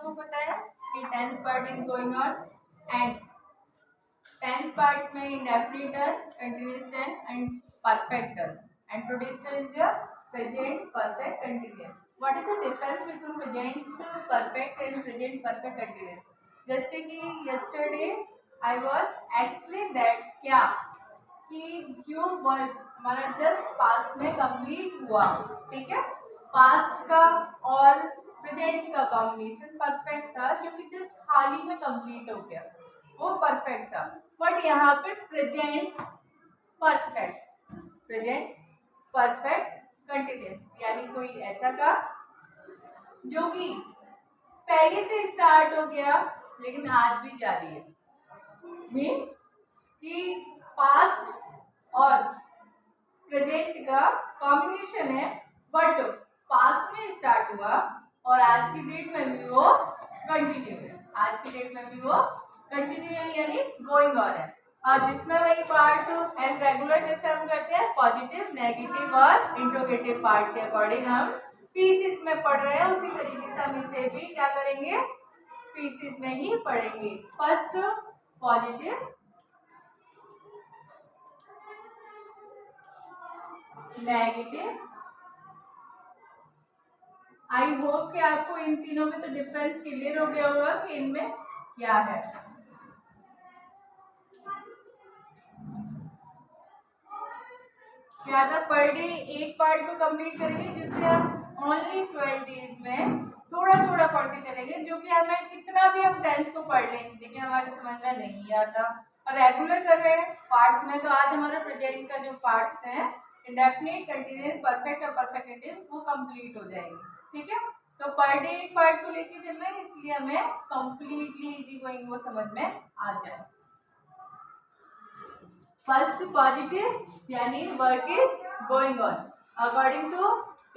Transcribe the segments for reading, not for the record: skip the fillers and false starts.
आपको पता है कि tense part is going on and tense part में indefinite tense, continuous tense and perfect tense and today's tense is present perfect continuous. What is the difference between present perfect and present perfect continuous? जैसे कि yesterday I was explain that क्या कि जो work हमारा just passed में complete हुआ, ठीक है, पास्ट का और प्रेजेंट का कॉम्बिनेशन परफेक्ट था जो कि जस्ट हाल ही में कंप्लीट हो गया, वो परफेक्ट था। बट यहाँ पे प्रेजेंट परफेक्ट कंटिन्यूस, यानी कोई ऐसा का जो कि पहले से स्टार्ट हो गया लेकिन आज भी जारी है। मीन कि पास्ट और प्रेजेंट का कॉम्बिनेशन है, बट पास्ट में स्टार्ट हुआ और आज की डेट में भी वो कंटिन्यू है, आज की डेट में भी वो कंटिन्यू है यानी गोइंग ऑन है। और जिसमें वही पार्ट एज रेगुलर जैसे हम करते हैं पॉजिटिव, नेगेटिव और इंट्रोगेटिव पार्ट के अकॉर्डिंग हम पीसेस में पढ़ रहे हैं, उसी तरीके से हम इसे भी क्या करेंगे, पीसेस में ही पढ़ेंगे। First positive, negative. I hope कि आपको इन तीनों में तो डिफरेंस क्लियर हो गया होगा कि इनमें क्या है। क्या था, पर डे एक पार्ट को कंप्लीट करेंगे जिससे हम ओनली 12 डेज में थोड़ा थोड़ा पढ़ के चलेंगे, जो कि हमें कितना भी हम टेंस को पढ़ लेंगे लेकिन हमारे समझ में नहीं आता। और रेगुलर कर रहे हैं पार्ट में, तो आज हमारा प्रेजेंट का जो पार्ट्स हैं इंडेफिनिट, कंटीन्यूअस, परफेक्ट और परफेक्ट कंटीन्यूअस वो कंप्लीट हो जाएंगे, ठीक है। तो पर डे एक पार्ट को लेके चल रहे हैं, इसलिए हमें कंप्लीटली इजी गोइंग वो समझ में आ जाए। फर्स्ट पॉजिटिव यानी work is going on according to,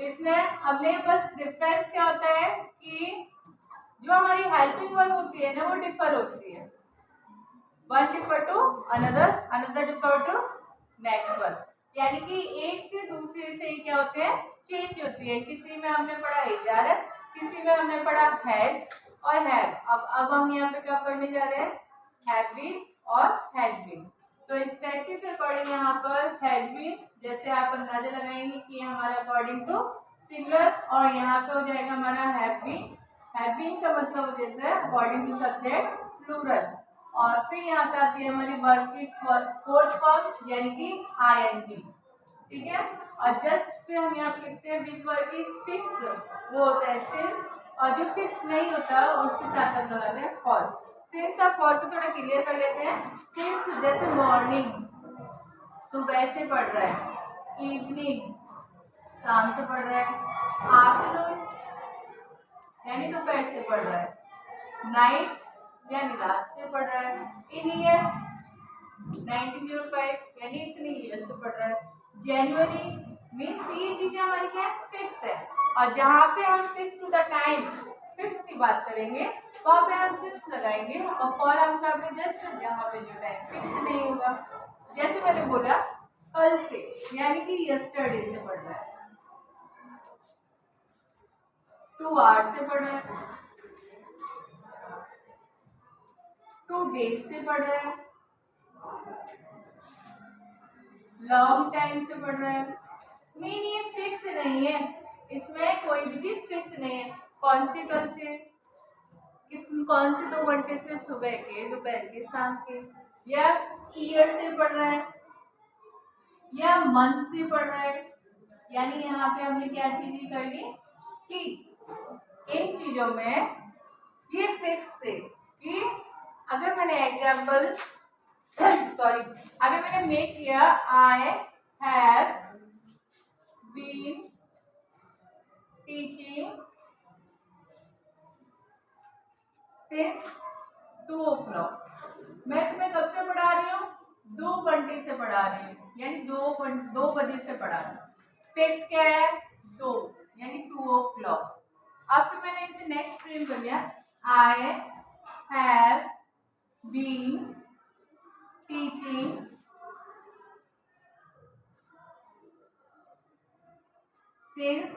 इसमें हमने बस डिफरेंस क्या होता है कि जो हमारी हेल्पिंग वर्ब होती है ना वो डिफर होती है, one differ to another, another differ to next one, यानी कि एक से दूसरे से क्या होते हैं, चेंज होती है। किसी में हमने पढ़ा इजारत, किसी में हमने पढ़ा हैज और हैव। अब हम यहाँ पे क्या पढ़ने जा रहे हैं, हैव बीन और हैज बीन। तो स्ट्रेचिंग के अकॉर्डिंग यहाँ पर हैज बीन, जैसे आप अंदाजा लगाएंगे कि हमारा अकॉर्डिंग टू सिंगुलर, और यहाँ पे हो जाएगा हमारा हैव बीन। हैव बीन का मतलब हो जाता है अकॉर्डिंग टू सब्जेक्ट प्लूरल। और फिर यहाँ पे आती है हमारी वर्ब की फोर्थ फॉर्म यानी कि आईएनजी, ठीक है। और जस्ट फिर हम यहाँ पे लिखते हैं विच वर्ब इज फिक्स, वो होता है सिंस, और जो फिक्स नहीं होता उसके साथ हम लगाते हैं फॉर। सिंस और फॉर को थोड़ा क्लियर कर लेते हैं। सिंस जैसे मॉर्निंग सुबह से पढ़ रहा है, इवनिंग शाम से पढ़ रहा है, आफ्टरनून यानी दोपहर से पढ़ रहा है, नाइट यानी रात से पढ़ रहा है, इन ईयर 1905 यानी इतनी ईयर से पढ़ रहा है, जनवरी मीन्स ये चीजें हमारी क्या फिक्स है। और जहाँ पे हम fix to the time fix की बात करेंगे वहाँ पे हम सिंस लगाएंगे, और फॉर हम का जस्ट जहाँ पे जो टाइम फिक्स नहीं होगा। जैसे मैंने बोला कल से यानी कि यस्टरडे से पढ़ रहा है, 2 आवर्स से पढ़ रहा है, 2 डेज से पढ़ रहा है, लॉन्ग टाइम से पढ़ रहा है। मीन ये फिक्स नहीं है, इसमें कोई भी चीज फिक्स नहीं है। कौन से कल से, कौन से 2 घंटे से, सुबह के, दोपहर के, शाम के, या ईयर से पढ़ रहा है या मंथ से पढ़ रहा है। यानी यहाँ पे हमने क्या चीजें कर ली कि इन चीजों में ये फिक्स थे कि अगर मैंने एग्जाम्पल सॉरी अगर मैंने मेक किया I have been teaching since 2 o'clock, मैं तुम्हें कब से पढ़ा रही हूँ, 2 घंटे से पढ़ा रही हूँ, यानी 2 बजे से पढ़ा रही हूँ। फिक्स क्या है 2 यानी 2 o'clock। अब फिर मैंने इसे नेक्स्ट फ्रेम कर लिया, I have been teaching since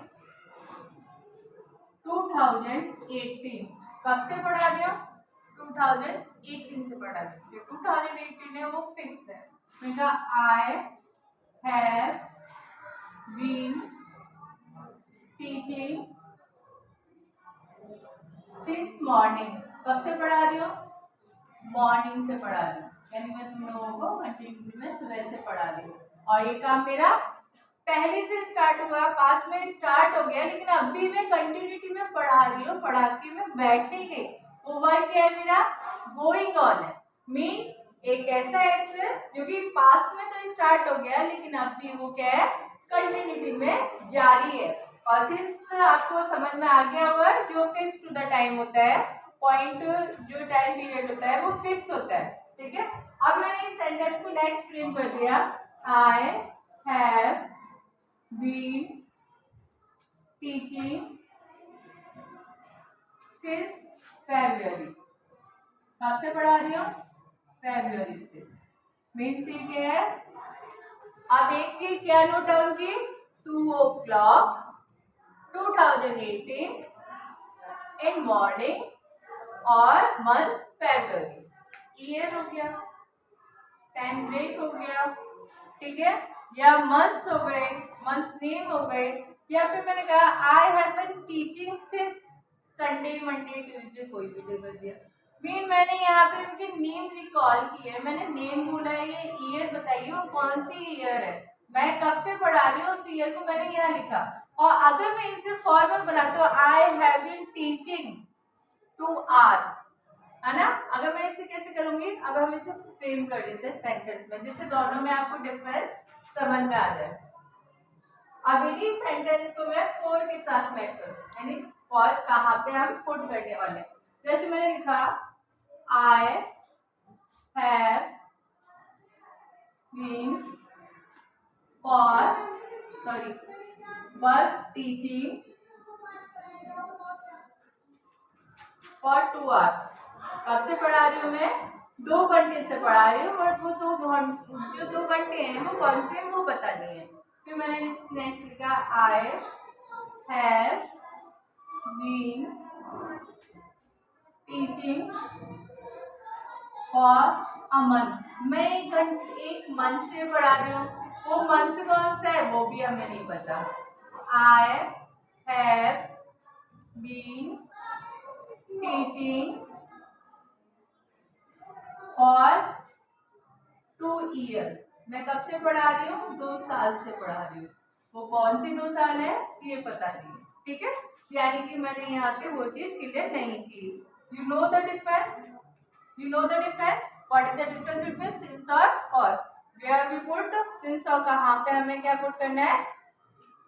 2018, कब से पढ़ा रही हूँ? 2018 से पढ़ा रही हूँ। जो 2018 है वो फिक्स है। मैंने कहा I have been teaching since morning. कब से पढ़ा रही हूँ? मॉर्निंग से पढ़ा रही हूँ, यानी मैं तुम लोगों को कंटिन्यूटी में सुबह से पढ़ा रही हूँ। और ये काम मेरा पहले से स्टार्ट हुआ, पास में स्टार्ट हो गया, लेकिन अभी मैं कंटिन्यूटी में पढ़ा रही हूँ, पढ़ा के मैं बैठ नहीं गई। वो वर्क क्या है मेरा? गोइंग ऑन है। मीन एक ऐसा एक्स जो कि पास्ट में तो स्टार्ट हो गया, लेकिन अभी वो क्या है? कंटिन्यूटी में जारी है। और सिंस आपको समझ में आ गया होगा, जो फिक्स टू द टाइम होता है, पॉइंट जो टाइम पीरियड होता है वो फिक्स होता है। ठीक है, अब मैंने इस सेंटेंस को नेक्स्ट फ्रेम कर दिया। I have been teaching since February. कब से पढ़ा रही हूँ? फेब्रुअरी से। मीन्स ये क्या है? अब एक चीज क्या नोट डाउन की? 2 o'clock 2018 इन मॉर्निंग और मंथ फेब्रुअरी। ईयर हो गया, टाइम ब्रेक हो गया, ठीक है, या मंथ्स हो गए, मंथ्स नेम हो गए, या फिर मैंने कहा I have been teaching since Sunday Monday Tuesday, कोई भी डे कर दिया। मीन मैंने यहाँ पे उनके नेम रिकॉल किए है, मैंने नेम बोला है, ये ईयर बताइए वो कौन सी ईयर है, मैं कब से पढ़ा रही हूँ उस ईयर को मैंने यहाँ लिखा। और अगर मैं इसे फॉर्मल बनाती हूँ, I have been teaching two hour, है ना। अगर मैं इसे कैसे करूंगी? अब हम इसे फ्रेम कर देते हैं सेंटेंस में, जिससे दोनों में आपको डिफरेंस समझ में आ जाए। अब इन्हीं सेंटेंस को मैं फॉर के साथ मैच करूँ, यानी फॉर कहाँ पे हम पुट करने वाले हैं। जैसे मैंने लिखा I have been work teaching for 2 hour. कब से पढ़ा रही हूँ मैं? 2 घंटे से पढ़ा रही हूँ, बट वो जो 2 घंटे हैं वो कौन से हैं वो पता नहीं है। फिर मैंने नेक्स्ट लिखा I have been teaching for a month. मैं एक मंथ से पढ़ा रही हूँ, वो मंथ कौन सा है वो भी हमें नहीं पता। I have been teaching for 2 year. मैं कब से पढ़ा रही हूँ? 2 साल से पढ़ा रही हूँ, वो कौन सी 2 साल है ये पता नहीं है। ठीक है, यानी कि मैंने यहाँ पे वो चीज क्लियर नहीं की। You know the difference, you know the difference, what is the difference between since और वेयर वी पुट सिंस, और कहाँ पे हमें क्या पुट करना है?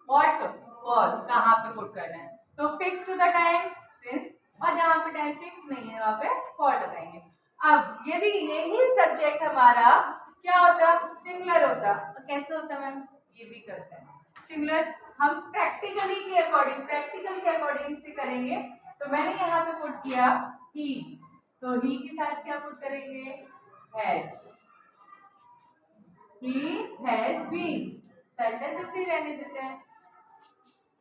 व्हाट, और कहाँ पे पुट करना है। तो fix to the time since, और जहाँ पे टाइम फिक्स नहीं है वहाँ पे फॉर लगाएंगे। अब यदि यही सब्जेक्ट हमारा क्या होता? सिंगुलर होता, तो कैसे होता मैम? ये भी करते हैं सिंगुलर, हम प्रैक्टिकल के अकॉर्डिंग से करेंगे। तो मैंने यहाँ पे पुट किया ही, तो ही के साथ क्या पुट करेंगे? Has. He has been, sentence ऐसे ही रहने देते हैं।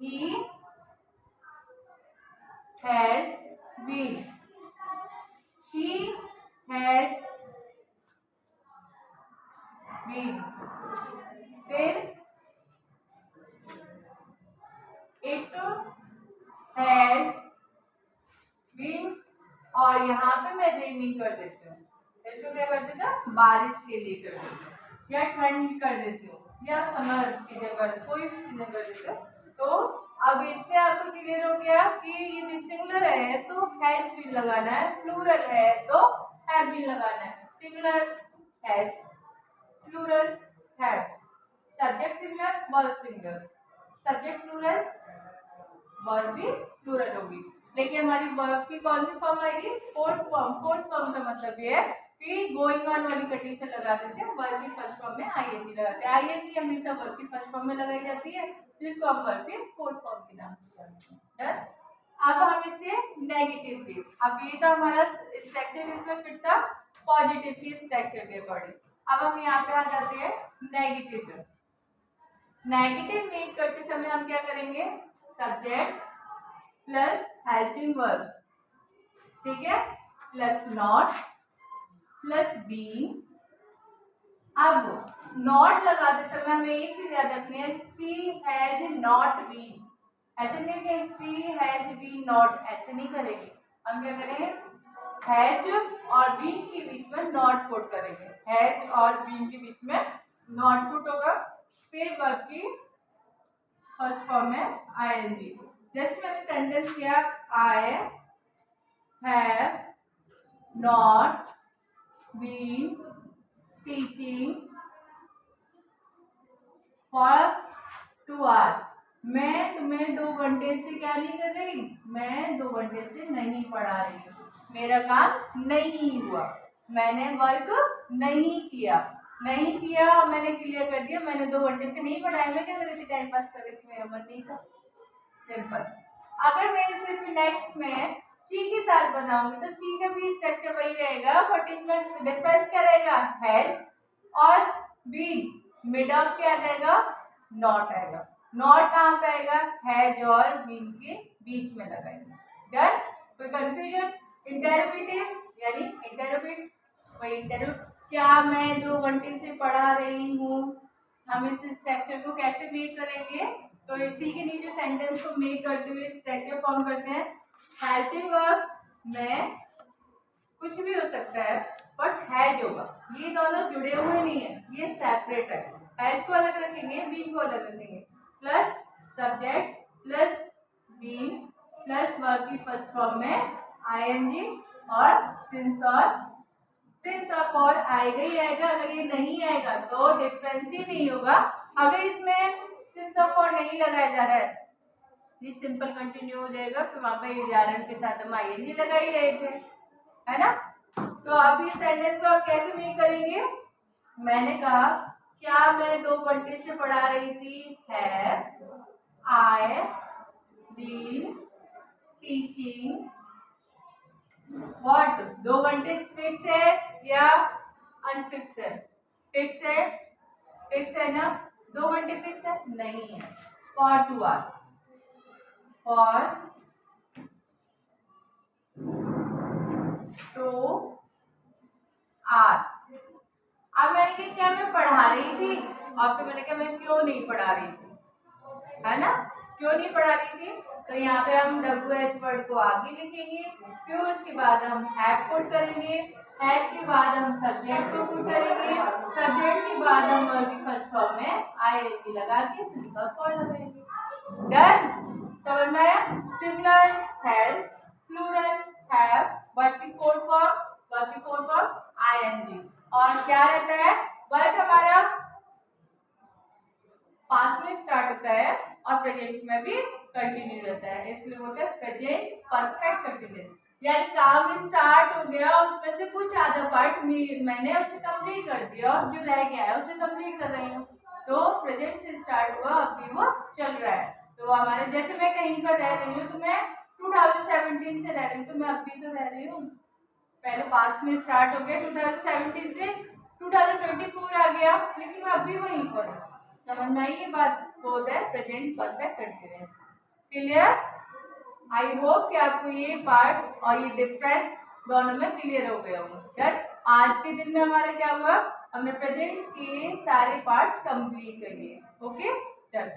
He has been, she has been, फिर इट हैज बीन, और यहाँ पे मैं रेनिंग कर देती हूँ, इसको क्या कर देता? बारिश के लिए कर देती हूँ, या ठंड कर देती हूँ, या समर सीजन कर, कोई भी सीजन कर देते हो। तो अब इससे आपको क्लियर हो गया कि ये जो सिंगुलर है तो हैज बीन लगाना है, प्लूरल है तो हैव बीन लगाना है। Singular has, plural have, subject singular, verb singular, subject plural, verb भी प्लूरल होगी। लेकिन हमारी वर्ब की कौन सी फॉर्म आएगी? Fourth form. फोर्थ फॉर्म का मतलब ये है कि गोइंग ऑन वाली कंडीशन लगा देते हैं, वर्ब की फर्स्ट फॉर्म में आईएनजी लगाते हैं। आईएनजी हमेशा वर्ब की फर्स्ट फॉर्म में लगाई जाती है, जिसको हम वर्ब के फोर्थ फॉर्म के नाम से जानते हैं। डन। अब हम इसे नेगेटिव के, अब ये तो हमारा स्ट्रक्चर इसमें फिट था पॉजिटिव की स्ट्रक्चर के अकॉर्डिंग। अब हम यहाँ पे आ जाते हैं नेगेटिव पे। नेगेटिव मेक करते समय हम क्या करेंगे? सब्जेक्ट प्लस हेल्पिंग वर्ब, ठीक है, प्लस नॉट प्लस बीन। अब नॉट लगाते समय हमें एक चीज याद रखनी है, शी हैज नॉट बीन, ऐसे नहीं कि शी हैज बीन नॉट, ऐसे नहीं करेंगे हम। क्या करें, हैज और बीन के बीच में नॉट पुट करेंगे, हैज और बीन के बीच में नॉट पुट होगा। फिर वर्ब की फर्स्ट फॉर्म है आईएनजी। जैसे मैंने सेंटेंस किया, I have not been teaching for 2 hours. मैं तुम्हें 2 घंटे से क्या नहीं कर रही, मैं 2 घंटे से नहीं पढ़ा रही हूँ, मेरा काम नहीं हुआ, मैंने वर्क नहीं किया। नहीं किया और मैंने क्लियर कर दिया, मैंने 2 घंटे से नहीं पढ़ाया, मैं क्या कर रही थी, टाइम पास कर रही थी, मेरा मन नहीं था। सिंपल। अगर मैं सिर्फ नेक्स्ट में सी के साथ बनाऊंगी तो सी का भी स्ट्रक्चर वही रहेगा, बट इसमें डिफरेंस क्या रहेगा, हैज और बीन, मिड ऑफ क्या आएगा, नॉट आएगा। नॉट कहाँ पे आएगा, हैज और बीन के बीच में लगाएंगे। डन, कोई कंफ्यूजन? इंटरोगेटिव यानी इंटरोगेट, वही इंटरोगेट, क्या मैं 2 घंटे से पढ़ा रही हूँ। हम इस स्ट्रक्चर को कैसे मेक करेंगे, तो इसी के नीचे सेंटेंस को मेक करते हुए स्ट्रक्चर फॉर्म करते हैं। हेल्पिंग वर्ब में कुछ भी हो सकता है, बट हैज होगा, ये दोनों जुड़े हुए नहीं है, ये सेपरेट है। हैज को अलग रखेंगे, बीन को अलग रखेंगे, plus subject plus been plus verb की फर्स्ट फॉर्म में आईएनजी और सिंस और फॉर आएगा ही आएगा। अगर ये नहीं आएगा तो डिफरेंस ही नहीं होगा। अगर इसमें सिंस और फॉर नहीं लगाया जा रहा है, ये सिंपल कंटिन्यू हो जाएगा, फिर वहां पे एजारन के साथ हम आईएनजी लगा ही रहे थे, है ना। तो अब इस सेंटेंस को कैसे मेक करेंगे, मैंने कहा क्या मैं 2 घंटे से पढ़ा रही थी, have I been teaching what. 2 घंटे फिक्स है या अनफिक्स है, फिक्स है ना, 2 घंटे फिक्स है नहीं है, फॉर 2 आवर्स, फॉर 2 आवर्स। अब मैंने कहा क्या मैं पढ़ा रही थी, और फिर मैंने कहा मैं क्यों नहीं पढ़ा रही थी, है ना, क्यों नहीं पढ़ा रही थी। तो यहाँ पे हम WH वर्ड को आगे लिखेंगे, फिर उसके बाद हम हैव पुट करेंगे, हैव के बाद हम सब्जेक्ट को पुट करेंगे, सब्जेक्ट के बाद हम वर्ब की फर्स्ट फॉर्म में आईएनजी लगा के सिंस और फॉर लगाएंगे। डन, समझ में आया। Singular has, plural have, verb की फोर्थ फॉर्म आईएनजी। और क्या रहता है, वर्ब हमारा पास्ट में स्टार्ट होता है और प्रेजेंट में भी कंटिन्यू रहता है, इसलिए बोलते हैं प्रेजेंट परफेक्ट कंटिन्यूअस। यानी काम स्टार्ट हो गया, उसमें से कुछ आधा पार्ट मैंने उसे कंप्लीट कर दिया और जो रह गया है उसे कंप्लीट कर रही हूँ, तो प्रेजेंट से स्टार्ट हुआ, अभी वो चल रहा है। तो हमारे जैसे मैं कहीं पर रह रही हूँ तो मैं 2017 से रह रही हूँ, तो मैं अभी तो रह रही हूँ, पहले पास्ट में स्टार्ट हो गया 2017 से 2024 आ गया, लेकिन मैं अभी वहीं पर हूँ। समझ में आई ये बात, बोथ है present perfect continuous. Clear? I hope कि आपको ये पार्ट और ये डिफरेंस दोनों में क्लियर हो गया होगा। आज के दिन में हमारा क्या हुआ, हमने प्रेजेंट के सारे पार्ट्स कंप्लीट कर लिए। Okay, done.